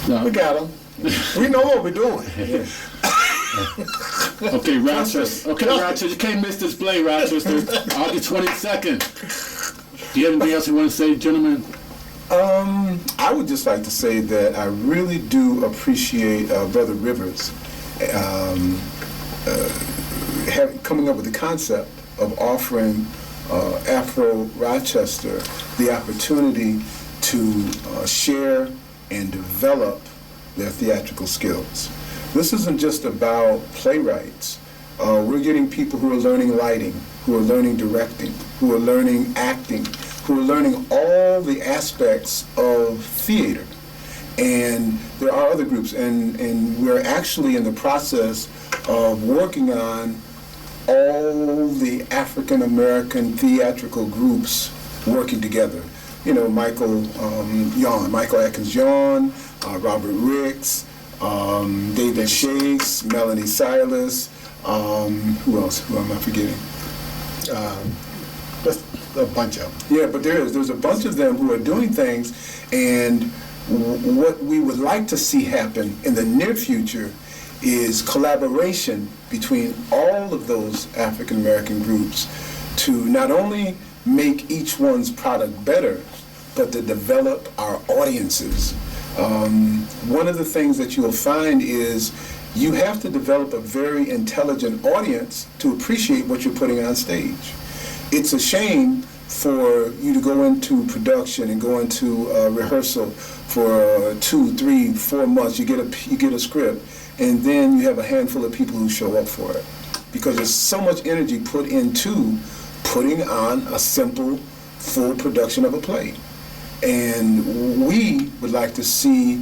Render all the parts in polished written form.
No. We got them. We know what we're doing. Yeah. Okay, Rochester. Okay, Rochester. You can't miss this play, Rochester. I'll get 20 seconds. Do you have anything else you want to say, gentlemen? I would just like to say that I really do appreciate Brother Rivers coming up with the concept of offering Afro Rochester the opportunity to share and develop their theatrical skills. This isn't just about playwrights. We're getting people who are learning lighting, who are learning directing, who are learning acting, who are learning all the aspects of theater. And there are other groups, and we're actually in the process of working on all the African American theatrical groups working together. You know, Michael Atkins Yawn, Robert Ricks, David Shakes, Melanie Silas, who else? Who am I forgetting? Just a bunch of them. Yeah, but there's a bunch of them who are doing things, and what we would like to see happen in the near future is collaboration between all of those African American groups to not only make each one's product better, but to develop our audiences. One of the things that you'll find is you have to develop a very intelligent audience to appreciate what you're putting on stage. It's a shame for you to go into production and go into rehearsal for 2, 3, 4 months. You get a script, and then you have a handful of people who show up for it, because there's so much energy put into putting on a simple, full production of a play. And we would like to see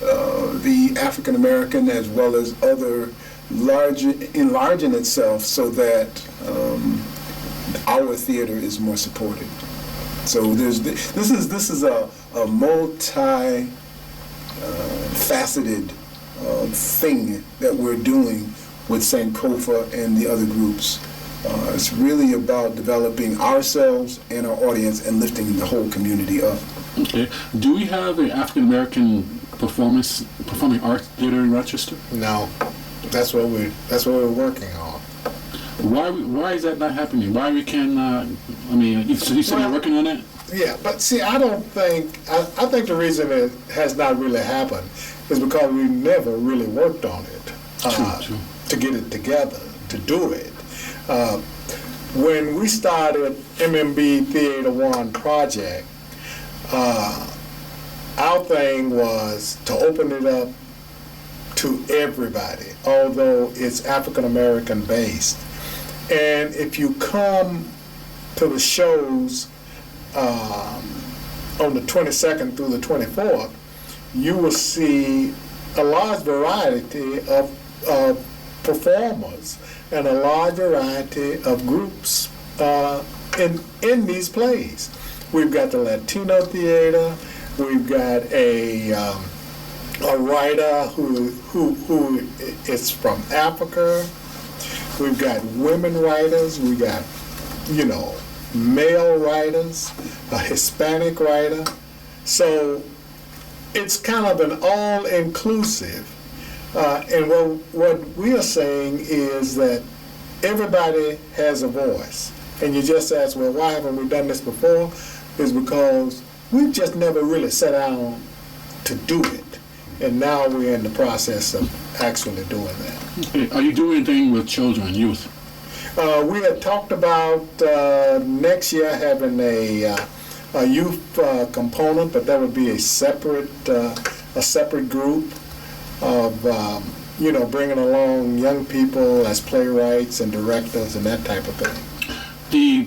the African American as well as other enlarging itself so that our theater is more supported. So this is a multi-faceted thing that we're doing with Sankofa and the other groups. It's really about developing ourselves and our audience and lifting the whole community up. Okay. Do we have an African American performing arts theater in Rochester? No, that's what we're working on. Why is that not happening? Why we can? You said you're working on it. Yeah, but see, I think the reason it has not really happened is because we never really worked on it True. to get it together, to do it. When we started MMB Theater One project, our thing was to open it up to everybody, although it's African American based. And if you come to the shows on the 22nd through the 24th, you will see a large variety of performers and a large variety of groups in these plays. We've got the Latino theater. We've got a writer who is from Africa. We've got women writers. We got, male writers, a Hispanic writer. So it's kind of an all-inclusive. And what we are saying is that everybody has a voice. And you just ask, well, why haven't we done this before? Is because we've just never really sat down to do it. And now we're in the process of actually doing that. Okay. Are you doing anything with children, youth? We had talked about next year having a youth component, but that would be a separate group of bringing along young people as playwrights and directors and that type of thing.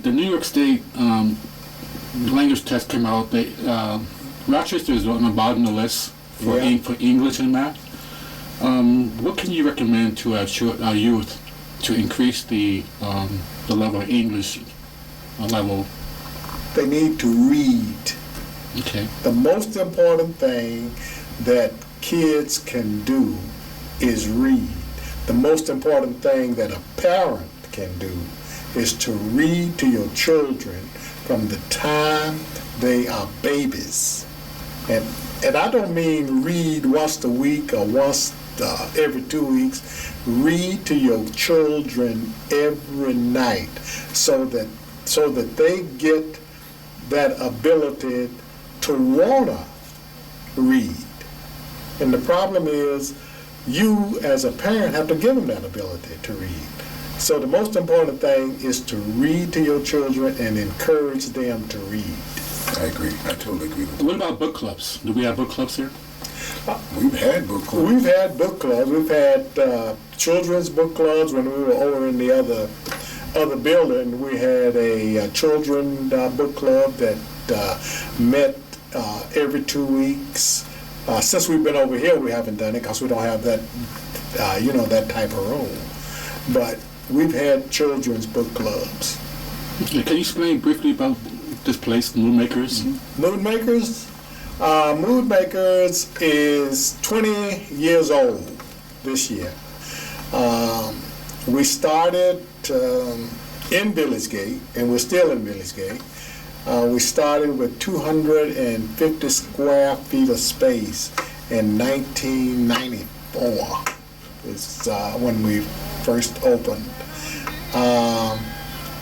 The New York State language test came out. Rochester is on the bottom of the list for English and math. What can you recommend to our youth to increase the level of English level? They need to read. Okay. The most important thing that kids can do is read. The most important thing that a parent can do is to read to your children from the time they are babies. And and I don't mean read once a week or once every 2 weeks. Read to your children every night, so that they get that ability to wanna read. And the problem is, you as a parent have to give them that ability to read. So the most important thing is to read to your children and encourage them to read. I agree. I totally agree with you. What about book clubs? Do we have book clubs here? We've had book clubs. We've had book clubs. We've had children's book clubs when we were over in the other building. We had a children book club that met every 2 weeks. Since we've been over here, we haven't done it because we don't have that, that type of room. But we've had children's book clubs. Okay, can you explain briefly about this place, Mood Makers? Mm-hmm. Mood Makers? Mood Makers is 20 years old this year. We started in Village Gate, and we're still in Village Gate. We started with 250 square feet of space in 1994. It's when we first opened.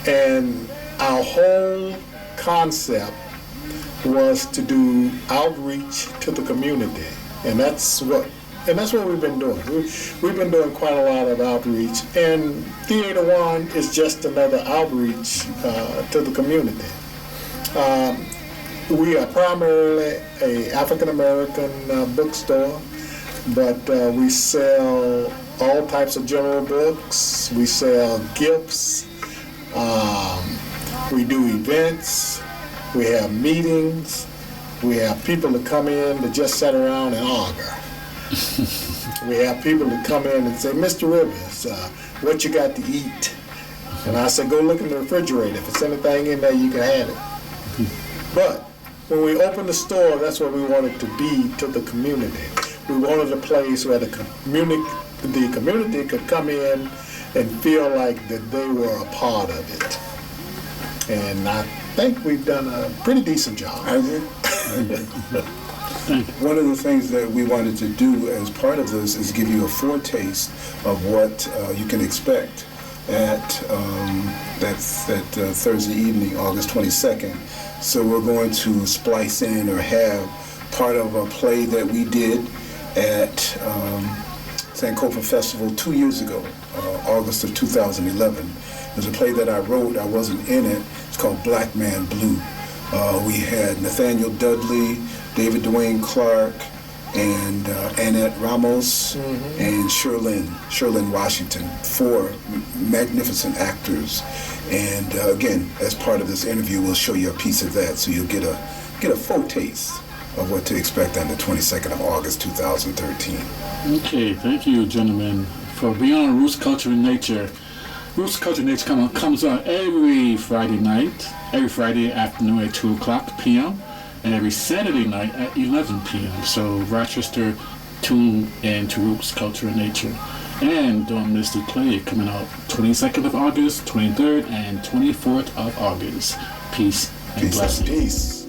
And our whole concept was to do outreach to the community, and that's what we've been doing. We've been doing quite a lot of outreach, and Theater One is just another outreach to the community. We are primarily a African American bookstore, but we sell all types of general books. We sell gifts. We do events. We have meetings. We have people that come in that just sit around and argue. We have people that come in and say, Mr. Rivers, what you got to eat? And I say, go look in the refrigerator. If it's anything in there, you can have it. But when we opened the store, that's what we wanted to be to the community. We wanted a place where the community could come in and feel like that they were a part of it. And I think we've done a pretty decent job. I agree. One of the things that we wanted to do as part of this is give you a foretaste of what you can expect at that Thursday evening, August 22nd. So we're going to splice in or have part of a play that we did at Sankofa Festival 2 years ago, August of 2011. There's a play that I wrote. I wasn't in it. It's called Black Man Blue. We had Nathaniel Dudley, David Dwayne Clark, and Annette Ramos, and Sherlyn Washington, 4 magnificent actors. And again, as part of this interview, we'll show you a piece of that, so you'll get a foretaste of what to expect on the 22nd of August 2013. Okay, thank you, gentlemen, for being on Roots Culture and Nature. Roots Culture and Nature comes on every Friday night, every Friday afternoon at 2 o'clock p.m., and every Saturday night at 11 p.m. So Rochester, tune in to Roots Culture and Nature. And don't miss the play coming out 22nd of August, 23rd, and 24th of August. Peace and blessings. Peace.